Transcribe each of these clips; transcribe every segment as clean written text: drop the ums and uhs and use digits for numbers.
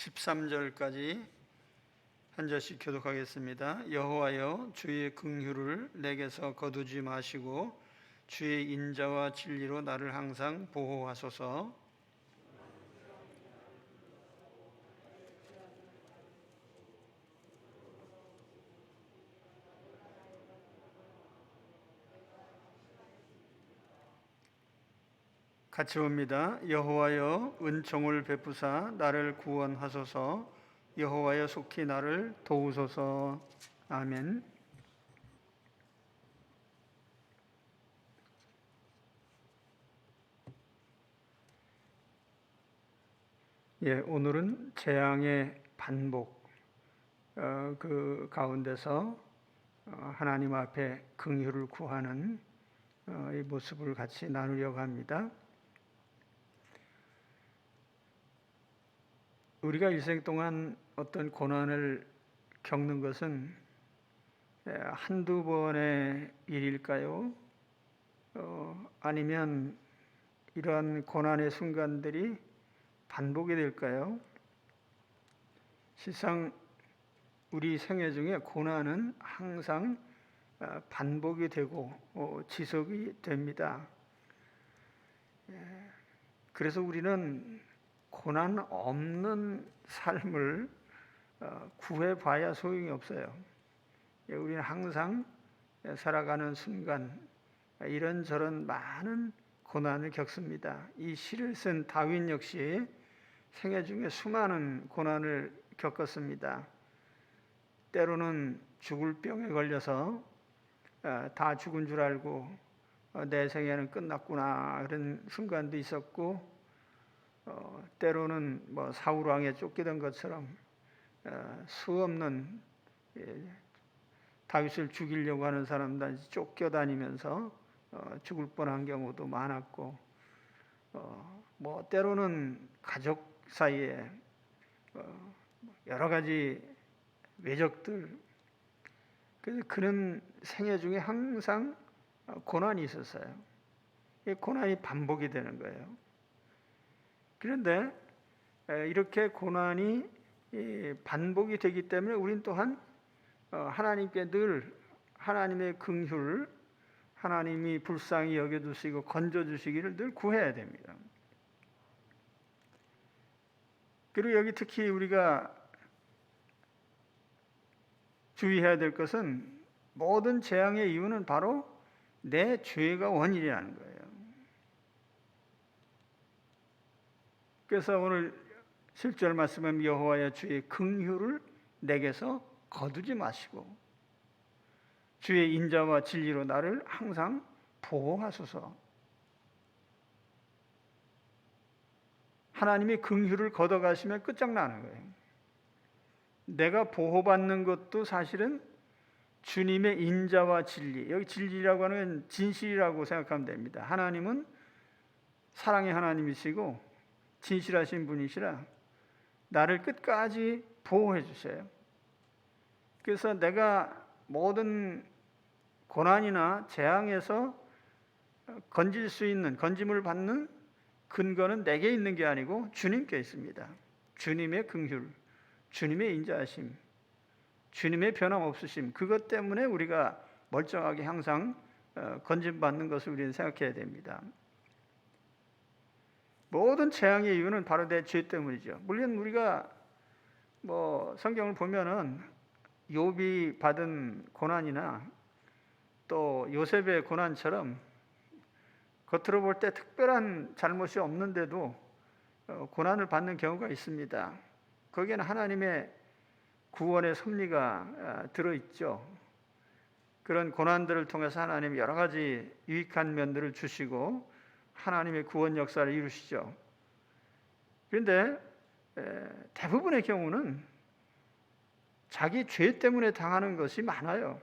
13절까지 한 절씩 교독하겠습니다. 여호와여, 주의 긍휼을 내게서 거두지 마시고 주의 인자와 진리로 나를 항상 보호하소서. 같이 봅니다. 여호와여, 은총을 베푸사 나를 구원하소서. 여호와여, 속히 나를 도우소서. 아멘. 오늘은 재앙의 반복, 그 가운데서 하나님 앞에 긍휼을 구하는 이 모습을 같이 나누려고 합니다. 우리가 일생 동안 어떤 고난을 겪는 것은 한두 번의 일일까요? 아니면 이러한 고난의 순간들이 반복이 될까요? 실상 우리 생애 중에 고난은 항상 반복이 되고 지속이 됩니다. 그래서 우리는 고난 없는 삶을 구해봐야 소용이 없어요. 우리는 항상 살아가는 순간 이런저런 많은 고난을 겪습니다. 이 시를 쓴 다윈 역시 생애 중에 수많은 고난을 겪었습니다. 때로는 죽을 병에 걸려서 다 죽은 줄 알고 내 생애는 끝났구나 그런 순간도 있었고, 때로는 사울 왕에 쫓기던 것처럼 수없는 다윗을 죽이려고 하는 사람들 쫓겨다니면서 죽을 뻔한 경우도 많았고, 때로는 가족 사이에 여러 가지 외적들, 그래서 그는 생애 중에 항상 고난이 있었어요. 이 고난이 반복이 되는 거예요. 그런데 이렇게 고난이 반복이 되기 때문에 우린 또한 하나님께 늘 하나님의 긍휼, 하나님이 불쌍히 여겨주시고 건져주시기를 늘 구해야 됩니다. 그리고 여기 특히 우리가 주의해야 될 것은 모든 재앙의 이유는 바로 내 죄가 원인이라는 거예요. 그래서 오늘 7절 말씀은 여호와여, 주의 긍휼을 내게서 거두지 마시고 주의 인자와 진리로 나를 항상 보호하소서. 하나님이 긍휼을 걷어가시면 끝장나는 거예요. 내가 보호받는 것도 사실은 주님의 인자와 진리, 여기 진리라고 하는 진실이라고 생각하면 됩니다. 하나님은 사랑의 하나님이시고 진실하신 분이시라 나를 끝까지 보호해 주세요. 그래서 내가 모든 고난이나 재앙에서 건질 수 있는, 건짐을 받는 근거는 내게 있는 게 아니고 주님께 있습니다. 주님의 긍휼, 주님의 인자하심, 주님의 변함없으심, 그것 때문에 우리가 멀쩡하게 항상 건짐받는 것을 우리는 생각해야 됩니다. 모든 재앙의 이유는 바로 내 죄 때문이죠. 물론 우리가 성경을 보면은 욥이 받은 고난이나 또 요셉의 고난처럼 겉으로 볼 때 특별한 잘못이 없는데도 고난을 받는 경우가 있습니다. 거기에는 하나님의 구원의 섭리가 들어있죠. 그런 고난들을 통해서 하나님이 여러 가지 유익한 면들을 주시고 하나님의 구원 역사를 이루시죠. 그런데 대부분의 경우는 자기 죄 때문에 당하는 것이 많아요.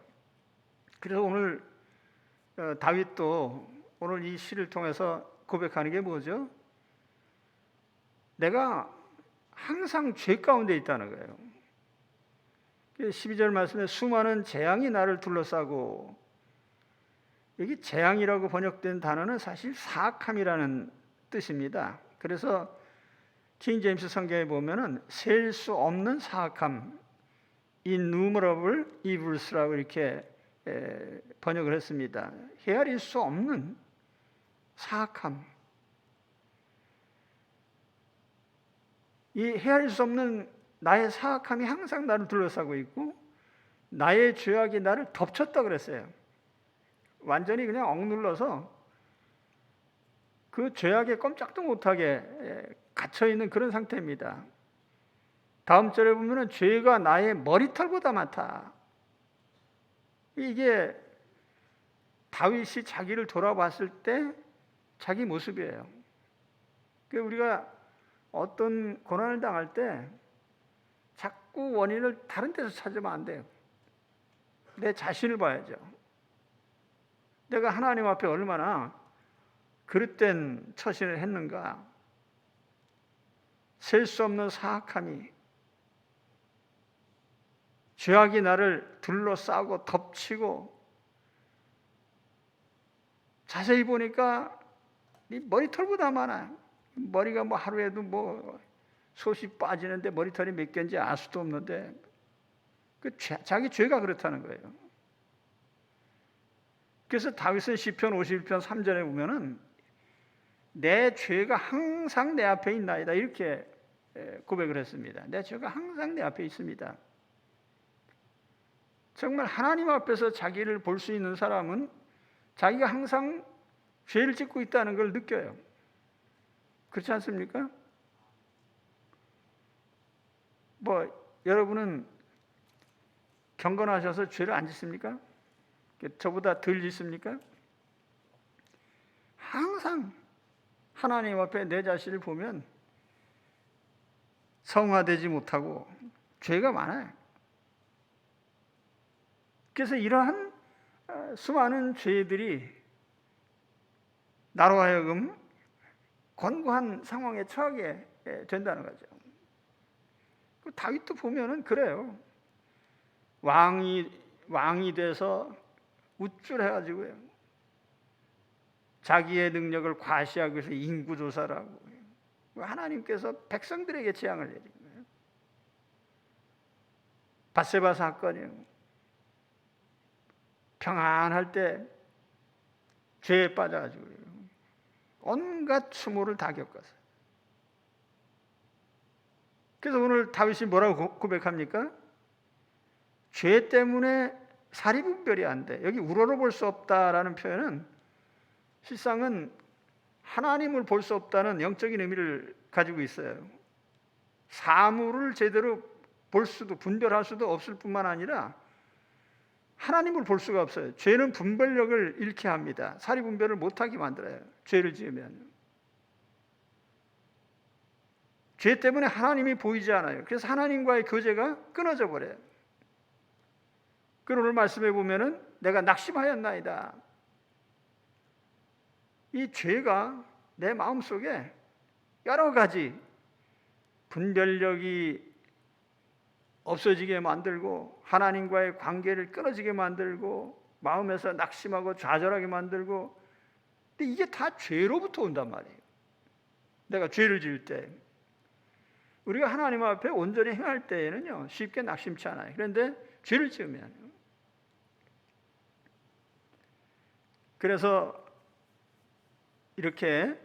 그래서 오늘 다윗도 오늘 이 시를 통해서 고백하는 게 뭐죠? 내가 항상 죄 가운데 있다는 거예요. 12절 말씀에 수많은 재앙이 나를 둘러싸고, 여기 재앙이라고 번역된 단어는 사실 사악함이라는 뜻입니다. 그래서 킹 제임스 성경에 보면은 셀 수 없는 사악함, innumerable evils라고 이렇게 번역을 했습니다. 헤아릴 수 없는 사악함. 이 헤아릴 수 없는 나의 사악함이 항상 나를 둘러싸고 있고 나의 죄악이 나를 덮쳤다 그랬어요. 완전히 그냥 억눌러서 그 죄악에 꼼짝도 못하게 갇혀 있는 그런 상태입니다. 다음 절에 보면은 죄가 나의 머리털보다 많다. 이게 다윗이 자기를 돌아봤을 때 자기 모습이에요. 우리가 어떤 고난을 당할 때 자꾸 원인을 다른 데서 찾으면 안 돼요. 내 자신을 봐야죠. 내가 하나님 앞에 얼마나 그릇된 처신을 했는가. 셀 수 없는 사악함이, 죄악이 나를 둘러싸고 덮치고, 자세히 보니까 이 머리털보다 많아요. 머리가 뭐 하루에도 뭐 솥이 빠지는데 머리털이 몇 개인지 알 수도 없는데 자기 죄가 그렇다는 거예요. 그래서 다윗은 시편 51편 3절에 보면은 내 죄가 항상 내 앞에 있나이다 이렇게 고백을 했습니다. 내 죄가 항상 내 앞에 있습니다. 정말 하나님 앞에서 자기를 볼 수 있는 사람은 자기가 항상 죄를 짓고 있다는 걸 느껴요. 그렇지 않습니까? 여러분은 경건하셔서 죄를 안 짓습니까? 저보다 덜 짓습니까? 항상 하나님 앞에 내 자신을 보면 성화되지 못하고 죄가 많아요. 그래서 이러한 수많은 죄들이 나로 하여금 권고한 상황에 처하게 된다는 거죠. 다윗도 보면은 그래요. 왕이 돼서 우쭐해가지고요. 자기의 능력을 과시하기 위해서 인구조사를 하고 하나님께서 백성들에게 재앙을 내린 거예요. 밧세바 사건이요. 평안할 때 죄에 빠져가지고 온갖 추모를 다 겪었어요. 그래서 오늘 다윗이 뭐라고 고백합니까? 죄 때문에 사리분별이 안 돼. 여기 우러러볼 수 없다라는 표현은 실상은 하나님을 볼 수 없다는 영적인 의미를 가지고 있어요. 사물을 제대로 볼 수도 분별할 수도 없을 뿐만 아니라 하나님을 볼 수가 없어요. 죄는 분별력을 잃게 합니다. 사리분별을 못하게 만들어요. 죄를 지으면. 죄 때문에 하나님이 보이지 않아요. 그래서 하나님과의 교제가 끊어져 버려요. 그 오늘 말씀해 보면은 내가 낙심하였나이다. 이 죄가 내 마음속에 여러 가지 분별력이 없어지게 만들고 하나님과의 관계를 끊어지게 만들고 마음에서 낙심하고 좌절하게 만들고, 근데 이게 다 죄로부터 온단 말이에요. 내가 죄를 지을 때 우리가 하나님 앞에 온전히 행할 때에는요 쉽게 낙심치 않아요. 그런데 죄를 지으면, 그래서 이렇게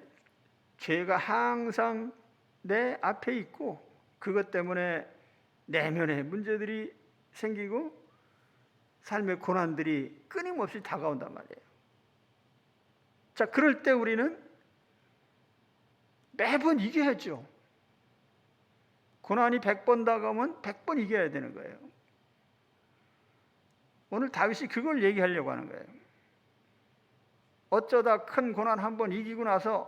죄가 항상 내 앞에 있고 그것 때문에 내면에 문제들이 생기고 삶의 고난들이 끊임없이 다가온단 말이에요. 자, 그럴 때 우리는 매번 이겨야죠. 고난이 100번 다가오면 100번 이겨야 되는 거예요. 오늘 다윗이 그걸 얘기하려고 하는 거예요. 어쩌다 큰 고난 한 번 이기고 나서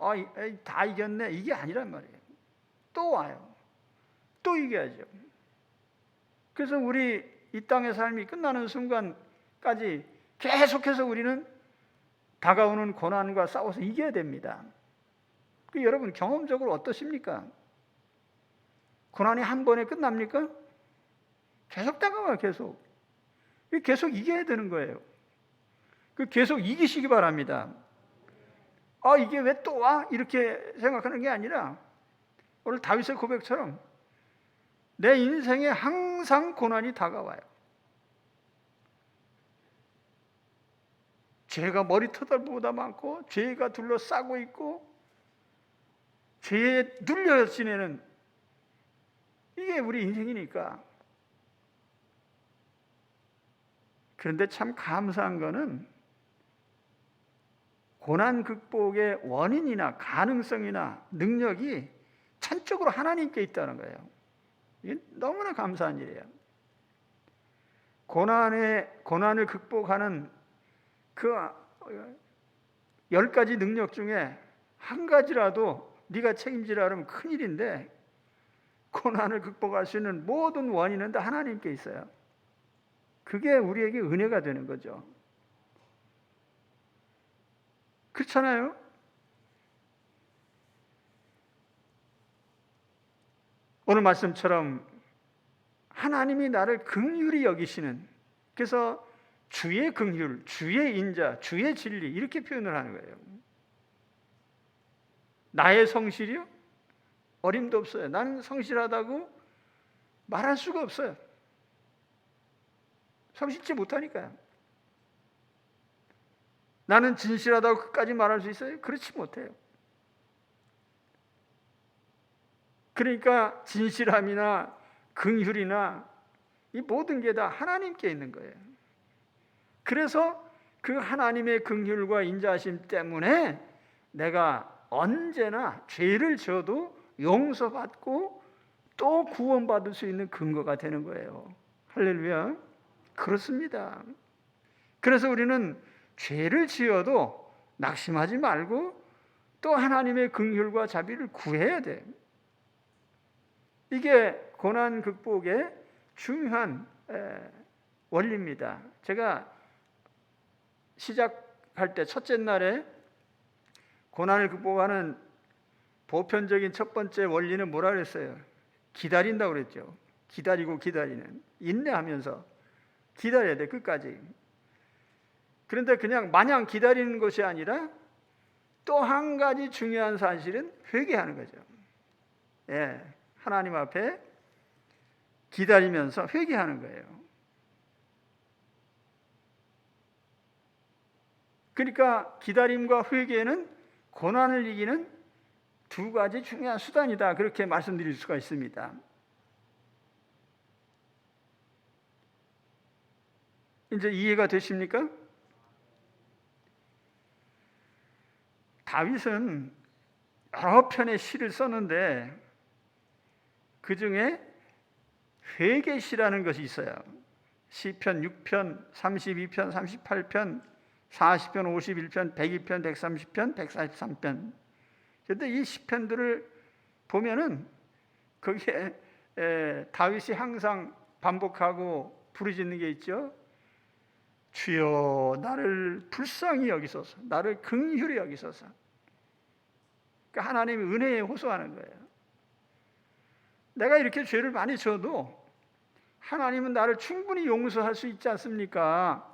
다 이겼네, 이게 아니란 말이에요. 또 와요. 또 이겨야죠. 그래서 우리 이 땅의 삶이 끝나는 순간까지 계속해서 우리는 다가오는 고난과 싸워서 이겨야 됩니다. 여러분 경험적으로 어떠십니까? 고난이 한 번에 끝납니까? 계속 다가와요. 계속 이겨야 되는 거예요. 계속 이기시기 바랍니다. 이게 왜 또 와? 이렇게 생각하는 게 아니라 오늘 다윗의 고백처럼 내 인생에 항상 고난이 다가와요. 죄가 머리털보다 많고 죄가 둘러싸고 있고 죄에 눌려 지내는 이게 우리 인생이니까. 그런데 참 감사한 거는 고난 극복의 원인이나 가능성이나 능력이 전적으로 하나님께 있다는 거예요. 이게 너무나 감사한 일이에요. 고난을 극복하는 그 10가지 능력 중에 한 가지라도 네가 책임지라 하면 큰일인데, 고난을 극복할 수 있는 모든 원인은 다 하나님께 있어요. 그게 우리에게 은혜가 되는 거죠. 그렇잖아요? 오늘 말씀처럼 하나님이 나를 긍휼히 여기시는, 그래서 주의 긍휼, 주의 인자, 주의 진리 이렇게 표현을 하는 거예요. 나의 성실이요? 어림도 없어요. 나는 성실하다고 말할 수가 없어요. 성실치 못하니까요. 나는 진실하다고 끝까지 말할 수 있어요? 그렇지 못해요. 그러니까 진실함이나 긍휼이나 이 모든 게 다 하나님께 있는 거예요. 그래서 그 하나님의 긍휼과 인자하심 때문에 내가 언제나 죄를 지어도 용서받고 또 구원받을 수 있는 근거가 되는 거예요. 할렐루야. 그렇습니다. 그래서 우리는 죄를 지어도 낙심하지 말고 또 하나님의 긍휼과 자비를 구해야 돼요. 이게 고난 극복의 중요한 원리입니다. 제가 시작할 때 첫째 날에 고난을 극복하는 보편적인 첫 번째 원리는 뭐라 그랬어요? 기다린다고 그랬죠. 기다리고 기다리는, 인내하면서 기다려야 돼, 끝까지. 그런데 그냥 마냥 기다리는 것이 아니라 또 한 가지 중요한 사실은 회개하는 거죠. 예, 하나님 앞에 기다리면서 회개하는 거예요. 그러니까 기다림과 회개는 고난을 이기는 두 가지 중요한 수단이다, 그렇게 말씀드릴 수가 있습니다. 이제 이해가 되십니까? 다윗은 여러 편의 시를 썼는데 그 중에 회개시라는 것이 있어요. 시편 6편, 32편, 38편, 40편, 51편, 102편, 130편, 143편. 그런데 이 시편들을 보면은 거기에 다윗이 항상 반복하고 부르짖는 게 있죠. 주여 나를 불쌍히 여기소서, 나를 긍휼히 여기소서. 그러니까 하나님이 은혜에 호소하는 거예요. 내가 이렇게 죄를 많이 져도 하나님은 나를 충분히 용서할 수 있지 않습니까?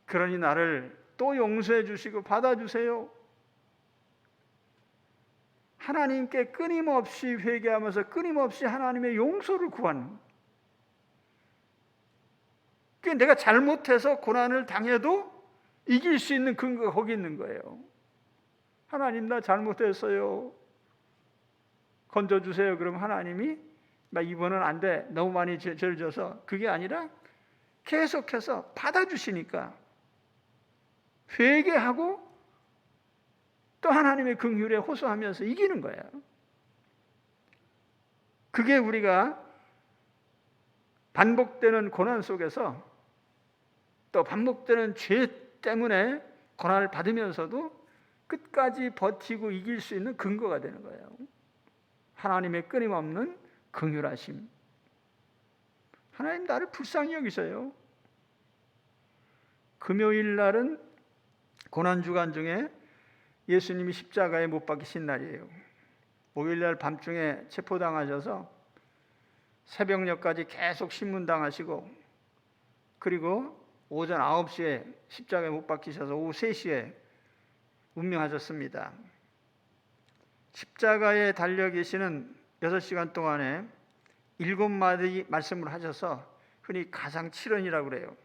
그러니 나를 또 용서해 주시고 받아주세요. 하나님께 끊임없이 회개하면서 끊임없이 하나님의 용서를 구하는, 내가 잘못해서 고난을 당해도 이길 수 있는 근거가 거기 있는 거예요. 하나님 나 잘못했어요, 건져주세요. 그럼 하나님이 나 이번은 안 돼, 너무 많이 죄를 져서. 그게 아니라 계속해서 받아주시니까 회개하고 또 하나님의 긍휼에 호소하면서 이기는 거예요. 그게 우리가 반복되는 고난 속에서, 또 반복되는 죄 때문에 고난을 받으면서도 끝까지 버티고 이길 수 있는 근거가 되는 거예요. 하나님의 끊임없는 긍휼하심. 하나님 나를 불쌍히 여기세요. 금요일 날은 고난주간 중에 예수님이 십자가에 못 박히신 날이에요. 5일날 밤중에 체포당하셔서 새벽녘까지 계속 신문당하시고, 그리고 오전 9시에 십자가에 못 박히셔서 오후 3시에 운명하셨습니다. 십자가에 달려 계시는 6시간 동안에 7마디 말씀을 하셔서 흔히 가상칠언이라고 그래요.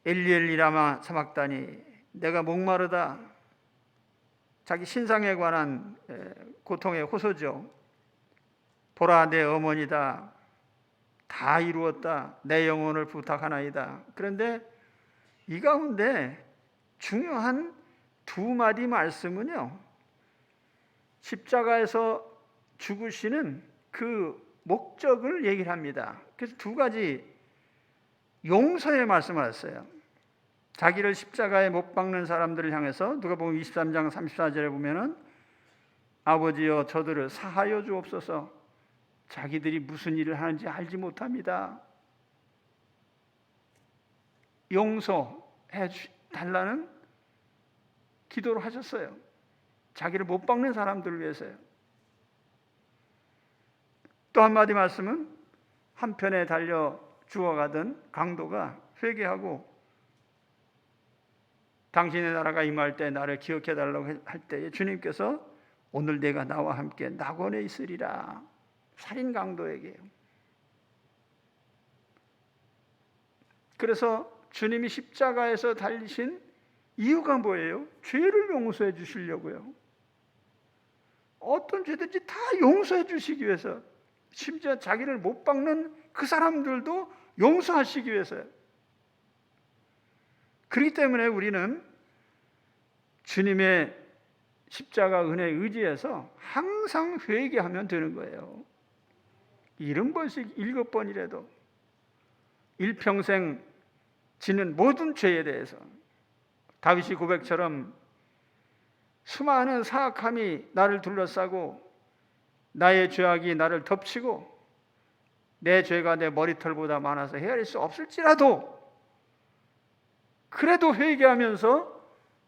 엘리 엘리 라마 사박다니, 내가 목마르다. 자기 신상에 관한 고통의 호소죠. 보라, 내 어머니다. 다 이루었다. 내 영혼을 부탁하나이다. 그런데 이 가운데 중요한 2마디 말씀은요, 십자가에서 죽으시는 그 목적을 얘기를 합니다. 그래서 2가지 용서의 말씀을 하셨어요. 자기를 십자가에 못 박는 사람들을 향해서 누가복음 23장 34절에 보면은 아버지여 저들을 사하여 주옵소서, 자기들이 무슨 일을 하는지 알지 못합니다. 용서해 달라는 기도를 하셨어요. 자기를 못 박는 사람들을 위해서요. 또 한마디 말씀은 한편에 달려 죽어가던 강도가 회개하고 당신의 나라가 임할 때 나를 기억해 달라고 할 때에 주님께서 오늘 내가 나와 함께 낙원에 있으리라. 살인 강도에게요. 그래서 주님이 십자가에서 달리신 이유가 뭐예요? 죄를 용서해 주시려고요. 어떤 죄든지 다 용서해 주시기 위해서, 심지어 자기를 못 박는 그 사람들도 용서하시기 위해서요. 그렇기 때문에 우리는 주님의 십자가 은혜에 의지해서 항상 회개하면 되는 거예요. 70번씩 7번이라도 일평생 지는 모든 죄에 대해서 다윗이 고백처럼 수많은 사악함이 나를 둘러싸고 나의 죄악이 나를 덮치고 내 죄가 내 머리털보다 많아서 헤아릴 수 없을지라도 그래도 회개하면서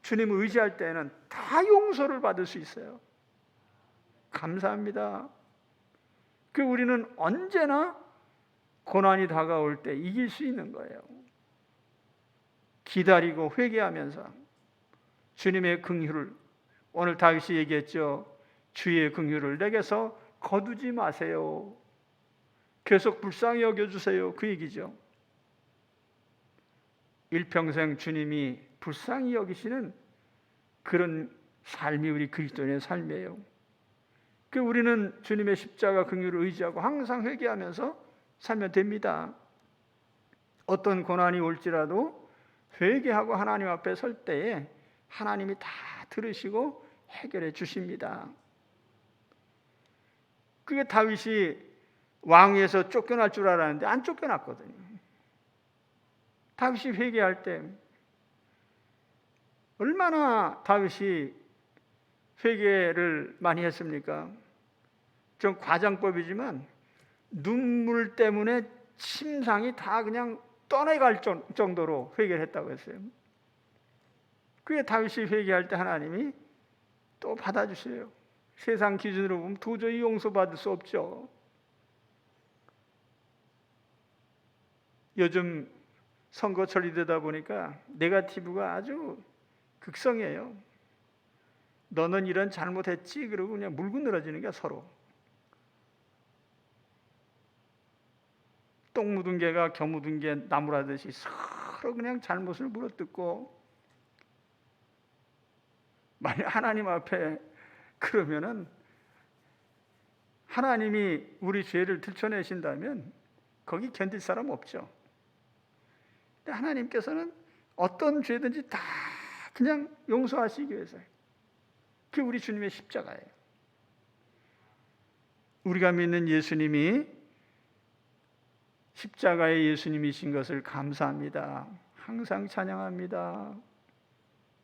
주님을 의지할 때에는 다 용서를 받을 수 있어요. 감사합니다. 그 우리는 언제나 고난이 다가올 때 이길 수 있는 거예요. 기다리고 회개하면서 주님의 긍휼을, 오늘 다윗이 얘기했죠. 주의 긍휼을 내게서 거두지 마세요. 계속 불쌍히 여겨주세요. 그 얘기죠. 일평생 주님이 불쌍히 여기시는 그런 삶이 우리 그리스도인의 삶이에요. 그 우리는 주님의 십자가 긍휼을 의지하고 항상 회개하면서 살면 됩니다. 어떤 고난이 올지라도 회개하고 하나님 앞에 설 때에 하나님이 다 들으시고 해결해 주십니다. 그게 다윗이 왕위에서 쫓겨날 줄 알았는데 안 쫓겨났거든요. 다윗이 회개할 때 얼마나 다윗이 회개를 많이 했습니까? 좀 과장법이지만 눈물 때문에 심상이 다 그냥 떠내갈 정도로 회개를 했다고 했어요. 그게 다윗이 회개할 때 하나님이 또 받아주세요. 세상 기준으로 보면 도저히 용서받을 수 없죠. 요즘 선거철이 되다 보니까 네거티브가 아주 극성이에요. 너는 이런 잘못했지? 그러고 그냥 물고 늘어지는 게 서로. 똥 묻은 개가 겨 묻은 개 나무라듯이 서로 그냥 잘못을 물어뜯고, 만약 하나님 앞에 그러면은 하나님이 우리 죄를 들춰내신다면 거기 견딜 사람 없죠. 근데 하나님께서는 어떤 죄든지 다 그냥 용서하시기 위해서, 그게 우리 주님의 십자가예요. 우리가 믿는 예수님이 십자가의 예수님이신 것을 감사합니다. 항상 찬양합니다.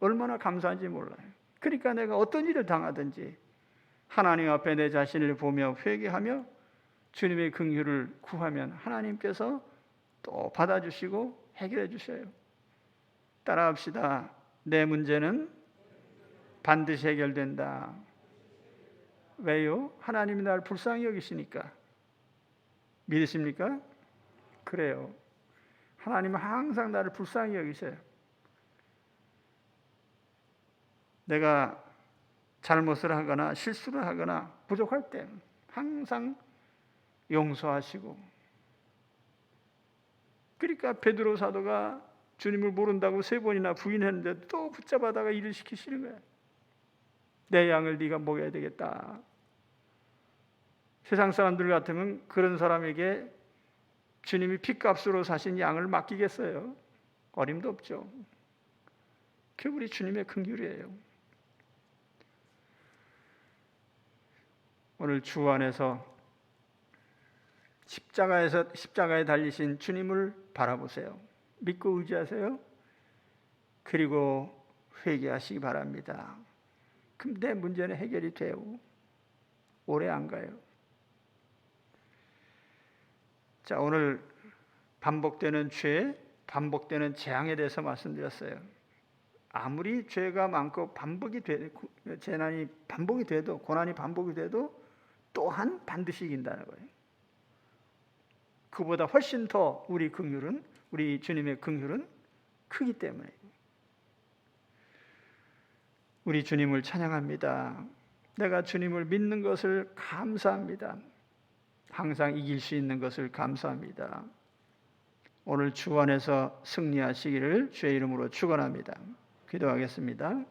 얼마나 감사한지 몰라요. 그러니까 내가 어떤 일을 당하든지 하나님 앞에 내 자신을 보며 회개하며 주님의 긍휼을 구하면 하나님께서 또 받아주시고 해결해 주셔요. 따라합시다. 내 문제는 반드시 해결된다. 왜요? 하나님이 나를 불쌍히 여기시니까. 믿으십니까? 그래요. 하나님은 항상 나를 불쌍히 여기셔요. 내가 잘못을 하거나 실수를 하거나 부족할 때 항상 용서하시고, 그러니까 베드로 사도가 주님을 모른다고 3번이나 부인했는데 또 붙잡아다가 일을 시키시는 거예요. 내 양을 네가 먹여야 되겠다. 세상 사람들 같으면 그런 사람에게 주님이 핏값으로 사신 양을 맡기겠어요? 어림도 없죠. 그게 우리 주님의 긍휼이에요. 오늘 주 안에서 십자가에 달리신 주님을 바라보세요. 믿고 의지하세요. 그리고 회개하시기 바랍니다. 그럼 내 문제는 해결이 돼요. 오래 안 가요. 자, 오늘 반복되는 죄, 반복되는 재앙에 대해서 말씀드렸어요. 아무리 죄가 많고 재난이 반복이 돼도, 고난이 반복이 돼도 또한 반드시 이긴다는 거예요. 그보다 훨씬 더 우리 주님의 긍휼은 크기 때문에 우리 주님을 찬양합니다. 내가 주님을 믿는 것을 감사합니다. 항상 이길 수 있는 것을 감사합니다. 오늘 주 안에서 승리하시기를 주의 이름으로 축원합니다. 기도하겠습니다.